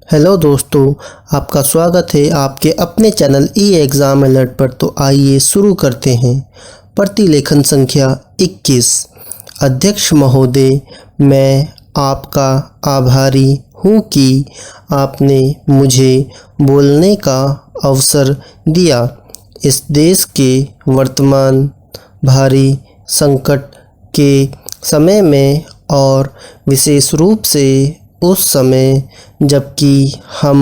Hello दोस्तों, आपका स्वागत है आपके अपने चैनल ई एग्ज़ाम अलर्ट पर। तो आइए शुरू करते हैं। प्रतिलेखन संख्या 21। अध्यक्ष महोदय, मैं आपका आभारी हूँ कि आपने मुझे बोलने का अवसर दिया। इस देश के वर्तमान भारी संकट के समय में और विशेष रूप से उस समय जबकि हम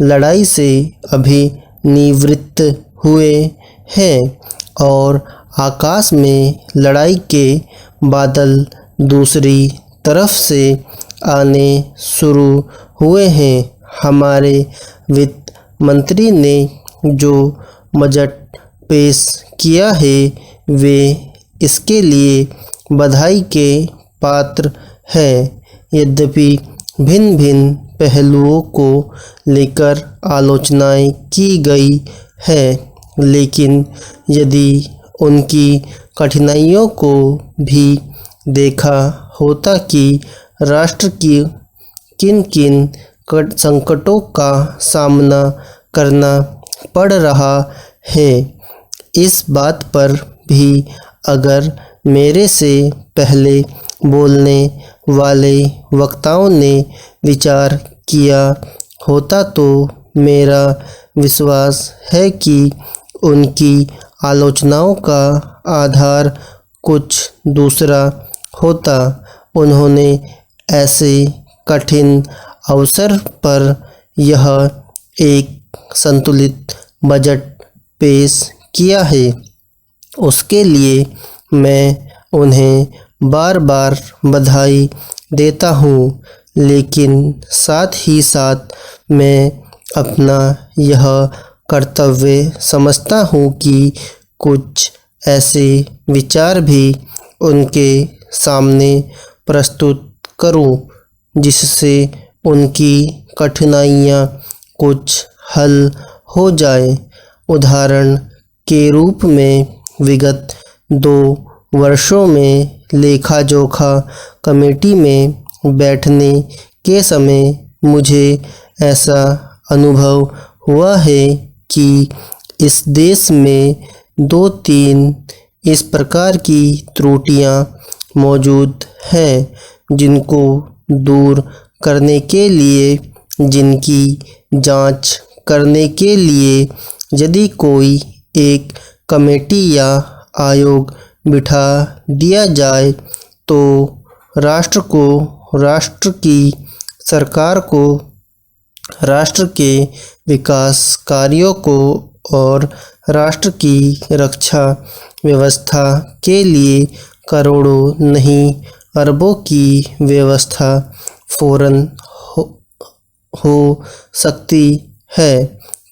लड़ाई से अभी निवृत्त हुए हैं और आकाश में लड़ाई के बादल दूसरी तरफ से आने शुरू हुए हैं। हमारे वित्त मंत्री ने जो बजट पेश किया है वे इसके लिए बधाई के पात्र हैं। यद्यपि भिन्न भिन्न पहलुओं को लेकर आलोचनाएं की गई है, लेकिन यदि उनकी कठिनाइयों को भी देखा होता कि राष्ट्र की किन किन संकटों का सामना करना पड़ रहा है, इस बात पर भी अगर मेरे से पहले बोलने वाले वक्ताओं ने विचार किया होता तो मेरा विश्वास है कि उनकी आलोचनाओं का आधार कुछ दूसरा होता। उन्होंने ऐसे कठिन अवसर पर यह एक संतुलित बजट पेश किया है, उसके लिए मैं उन्हें बार बार बधाई देता हूँ, लेकिन साथ ही साथ मैं अपना यह कर्तव्य समझता हूँ कि कुछ ऐसे विचार भी उनके सामने प्रस्तुत करूँ जिससे उनकी कठिनाइयाँ कुछ हल हो जाए। उदाहरण के रूप में विगत 2 वर्षों में लेखा जोखा कमेटी में बैठने के समय मुझे ऐसा अनुभव हुआ है कि इस देश में 2-3 इस प्रकार की त्रुटियां मौजूद हैं जिनको दूर करने के लिए, जिनकी जांच करने के लिए यदि कोई एक कमेटी या आयोग बिठा दिया जाए तो राष्ट्र को, राष्ट्र की सरकार को, राष्ट्र के विकास कार्यों को और राष्ट्र की रक्षा व्यवस्था के लिए करोड़ों नहीं अरबों की व्यवस्था फौरन हो सकती है।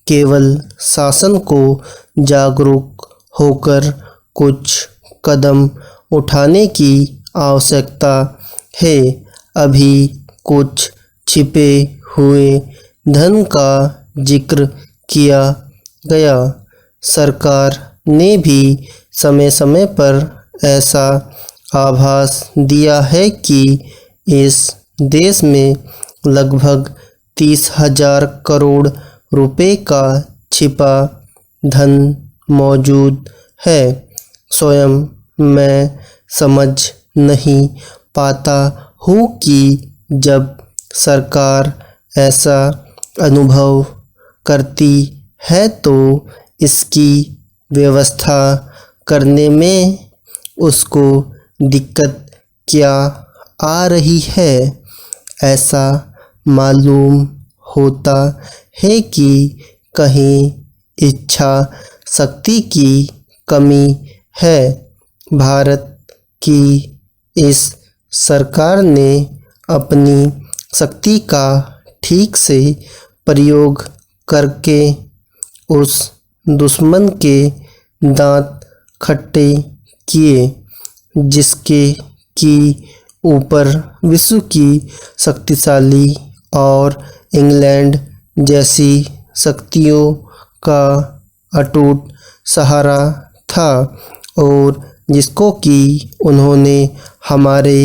केवल शासन को जागरूक होकर कुछ कदम उठाने की आवश्यकता है। अभी कुछ छिपे हुए धन का जिक्र किया गया। सरकार ने भी समय समय पर ऐसा आभास दिया है कि इस देश में लगभग 30,000 करोड़ रुपए का छिपा धन मौजूद है। स्वयं मैं समझ नहीं पाता हूँ कि जब सरकार ऐसा अनुभव करती है तो इसकी व्यवस्था करने में उसको दिक्कत क्या आ रही है। ऐसा मालूम होता है कि कहीं इच्छा शक्ति की कमी है। भारत की इस सरकार ने अपनी शक्ति का ठीक से प्रयोग करके उस दुश्मन के दांत खट्टे किए जिसके की ऊपर विश्व की शक्तिशाली और इंग्लैंड जैसी शक्तियों का अटूट सहारा था और जिसको कि उन्होंने हमारे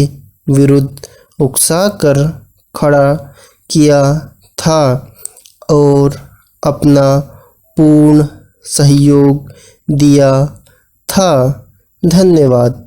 विरुद्ध उकसाकर खड़ा किया था और अपना पूर्ण सहयोग दिया था। धन्यवाद।